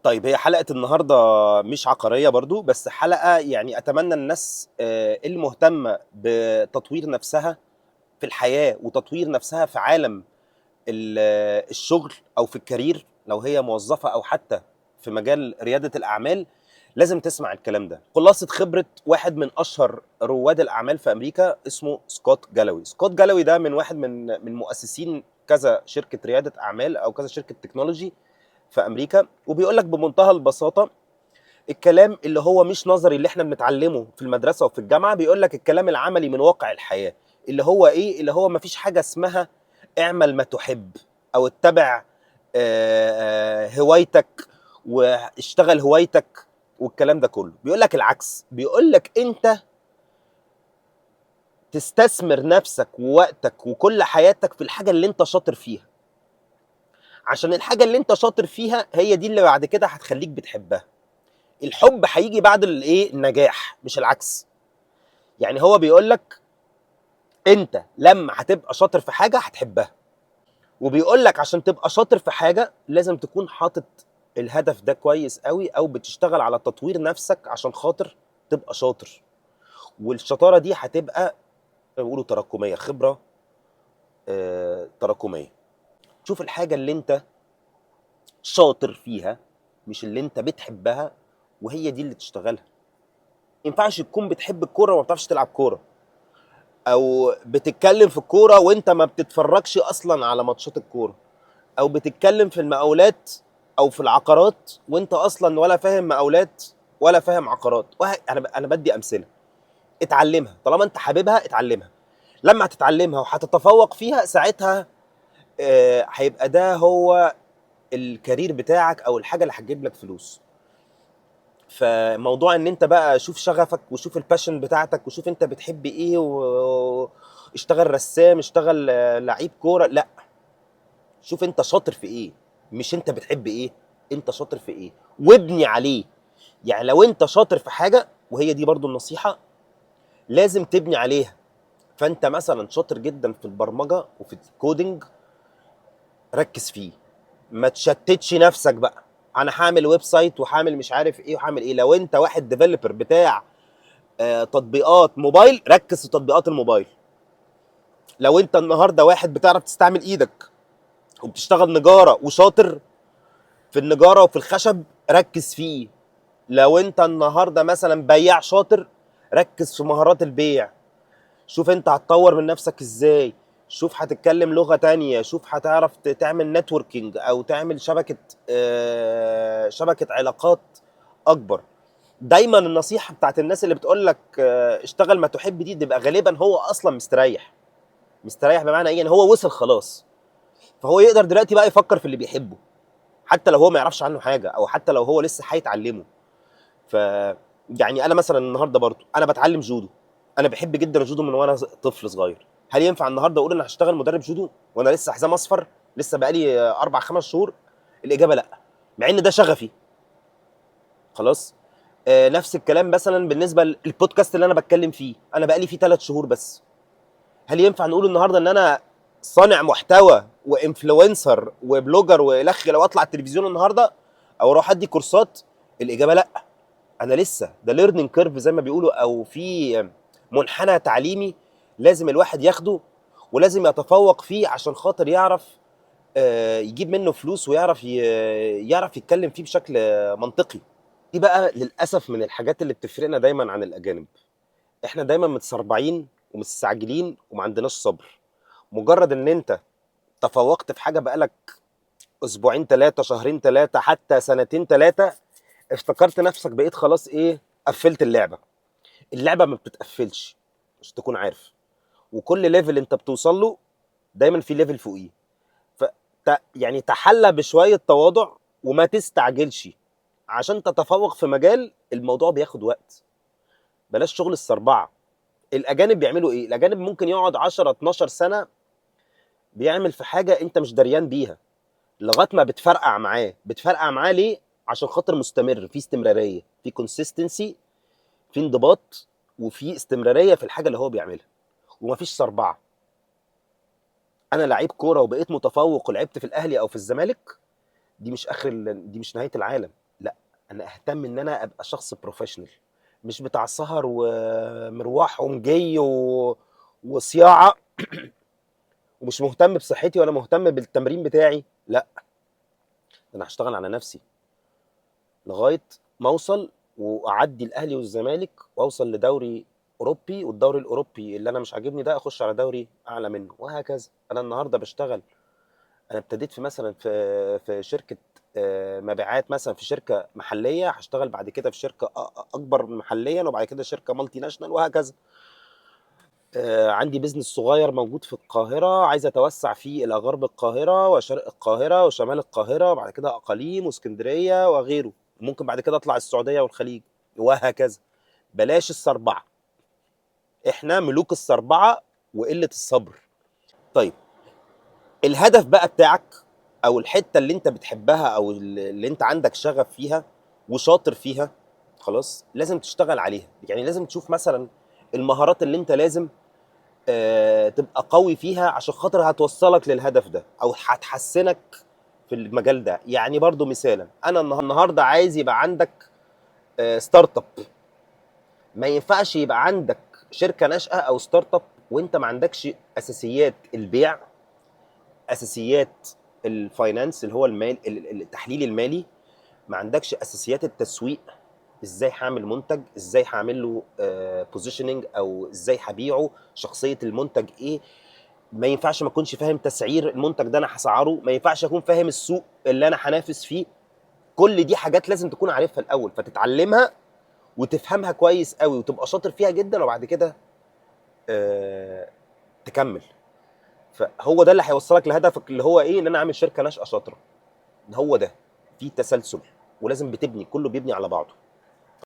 طيب هي حلقة النهاردة مش عقارية برضو، بس حلقة يعني أتمنى الناس اللي مهتمة بتطوير نفسها في الحياة وتطوير نفسها في عالم الشغل أو في الكارير، لو هي موظفة أو حتى في مجال ريادة الأعمال، لازم تسمع الكلام ده. خلاصة خبرة واحد من أشهر رواد الأعمال في أمريكا اسمه سكوت جالوي. سكوت جالوي ده من واحد من مؤسسين كذا شركة ريادة أعمال أو كذا شركة تكنولوجي في امريكا، وبيقول لك بمنتهى البساطه الكلام اللي هو مش نظري اللي احنا بنتعلمه في المدرسه وفي الجامعه، بيقول لك الكلام العملي من واقع الحياه، اللي هو ايه؟ اللي هو مفيش حاجه اسمها اعمل ما تحب او اتبع هوايتك واشتغل هوايتك والكلام ده كله. بيقول لك العكس، بيقول لك انت تستثمر نفسك ووقتك وكل حياتك في الحاجه اللي انت شاطر فيها، عشان الحاجه اللي انت شاطر فيها هي دي اللي بعد كده هتخليك بتحبها. الحب هيجي بعد الايه؟ النجاح، مش العكس. يعني هو بيقول لك انت لما هتبقى شاطر في حاجه هتحبها، وبيقول لك عشان تبقى شاطر في حاجه لازم تكون حاطط الهدف ده كويس قوي، او بتشتغل على تطوير نفسك عشان خاطر تبقى شاطر. والشطاره دي هتبقى زي ما بيقولوا تراكميه، خبره تراكميه. شوف الحاجه اللي انت شاطر فيها مش اللي انت بتحبها، وهي دي اللي تشتغلها. ما ينفعش تكون بتحب الكوره وما بتعرفش تلعب كوره، او بتتكلم في الكوره وانت ما بتتفرجش اصلا على ماتشات الكوره، او بتتكلم في المقاولات او في العقارات وانت اصلا ولا فاهم مقاولات ولا فاهم عقارات. انا بدي امثله. اتعلمها طالما انت حاببها، اتعلمها. لما هتتعلمها وهتتفوق فيها ساعتها هيبقى ده هو الكارير بتاعك او الحاجه اللي هتجيب لك فلوس. فموضوع ان انت بقى شوف شغفك وشوف الباشن بتاعتك وشوف انت بتحب ايه واشتغل رسام، اشتغل لعيب كوره، لا. شوف انت شاطر في ايه، مش انت بتحب ايه، انت شاطر في ايه وابني عليه. يعني لو انت شاطر في حاجه، وهي دي برضو النصيحه، لازم تبني عليها. فانت مثلا شاطر جدا في البرمجه وفي الكودينج، ركز فيه، ما تشتتش نفسك بقى. انا هعمل ويب سايت وهعمل مش عارف ايه وهعمل ايه. لو انت واحد ديفلوبر بتاع تطبيقات موبايل، ركز في تطبيقات الموبايل. لو انت النهارده واحد بتعرف تستعمل ايدك وبتشتغل نجاره وشاطر في النجاره وفي الخشب، ركز فيه. لو انت النهارده مثلا بياع شاطر، ركز في مهارات البيع. شوف انت هتطور من نفسك ازاي، شوف هتتكلم لغة تانية، شوف هتعرف تعمل نتوركينج او تعمل شبكة علاقات اكبر. دايما النصيحة بتاعت الناس اللي بتقول لك اشتغل ما تحب دي تبقى غالبا هو اصلا مستريح. مستريح بمعنى ايه؟ يعني هو وصل خلاص، فهو يقدر دلوقتي بقى يفكر في اللي بيحبه، حتى لو هو ما يعرفش عنه حاجة او حتى لو هو لسه هيتعلمه. ف يعني انا مثلا النهارده برضو انا بتعلم جودو. انا بحب جدا الجودو من وانا طفل صغير. هل ينفع النهارده اقول ان هشتغل مدرب جودو وانا لسه حزام اصفر، لسه بقالي 4 5 شهور؟ الاجابه لا، مع ان ده شغفي. خلاص. نفس الكلام مثلا بالنسبه للبودكاست اللي انا بتكلم فيه، انا بقالي فيه 3 شهور بس. هل ينفع نقول النهارده ان انا صانع محتوى وانفلونسر وبلوجر والخ لو اطلع التلفزيون النهارده او اروح ادي كورسات؟ الاجابه لا. انا لسه ده ليرنينج كيرف زي ما بيقولوا، او في منحنى تعليمي لازم الواحد ياخده ولازم يتفوق فيه عشان خاطر يعرف يجيب منه فلوس ويعرف يعرف يتكلم فيه بشكل منطقي. دي بقى للاسف من الحاجات اللي بتفرقنا دايما عن الاجانب. احنا دايما متسربعين ومستعجلين وما عندناش صبر. مجرد ان انت تفوقت في حاجه بقالك اسبوعين ثلاثه، شهرين ثلاثه، حتى سنتين ثلاثه، افتكرت نفسك بقيت خلاص ايه؟ قفلت اللعبه. اللعبه ما بتتقفلش، مش تكون عارف. وكل ليفل انت بتوصل له دايما في ليفل فوقيه. ف يعني تحلى بشويه تواضع وما تستعجلش. عشان تتفوق في مجال الموضوع بياخد وقت. بلاش شغل السربعه. الاجانب بيعملوا ايه؟ الاجانب ممكن يقعد 10 12 سنه بيعمل في حاجه انت مش دريان بيها، لغايه ما بتفرقع معاه. بتفرقع معاه ليه؟ عشان خاطر مستمر، في استمراريه، في كونسيستنسي، في انضباط، وفي استمراريه في الحاجه اللي هو بيعملها، ومفيش سربعه. انا لعيب كوره وبقيت متفوق ولعبت في الاهلي او في الزمالك، دي مش نهايه العالم. انا اهتم ان انا ابقى شخص بروفيشنال، مش بتاع سهر ومروح ومجي وصياعه، ومش مهتم بصحتي ولا مهتم بالتمرين بتاعي. لا، انا هشتغل على نفسي لغايه ما اوصل واعدي الاهلي والزمالك واوصل لدوري اوروبي، والدوري الاوروبي اللي انا مش عاجبني ده اخش على دوري اعلى منه، وهكذا. انا النهارده بشتغل، انا ابتديت في مثلا في شركه مبيعات، مثلا في شركه محليه، هشتغل بعد كده في شركه اكبر محليا، وبعد كده شركه مالتي ناشونال، وهكذا. عندي بيزنس صغير موجود في القاهره، عايز اتوسع فيه الى غرب القاهره وشرق القاهره وشمال القاهره، وبعد كده اقاليم واسكندريه وغيره، ممكن بعد كده اطلع السعوديه والخليج، وهكذا. بلاش الصربعه، احنا ملوك الصربعه وقله الصبر. طيب، الهدف بقى بتاعك، او الحته اللي انت بتحبها، او اللي انت عندك شغف فيها وشاطر فيها، خلاص لازم تشتغل عليها. يعني لازم تشوف مثلا المهارات اللي انت لازم تبقى قوي فيها عشان خاطر هتوصلك للهدف ده او هتحسنك في المجال ده. يعني برضو مثالا، انا النهارده عايز يبقى عندك ستارت اب. ما ينفعش يبقى عندك شركه ناشئه او ستارت اب وانت ما عندكش اساسيات البيع، اساسيات الفاينانس اللي هو المال، التحليل المالي، ما عندكش اساسيات التسويق، ازاي هعمل منتج، ازاي هعمل له بوزيشننج، او ازاي هبيعه، شخصيه المنتج ايه. ما ينفعش ما اكونش فاهم تسعير المنتج ده، انا هسعره. ما ينفعش اكون فاهم السوق اللي انا هنافس فيه. كل دي حاجات لازم تكون عارفها الاول، فتتعلمها وتفهمها كويس قوي وتبقى شاطر فيها جدا، وبعد كده آه، تكمل. فهو ده اللي هيوصلك لهدفك، اللي هو ايه؟ ان انا اعمل شركه ناشئه شاطره. هو ده، في تسلسل، ولازم بتبني، كله بيبني على بعضه.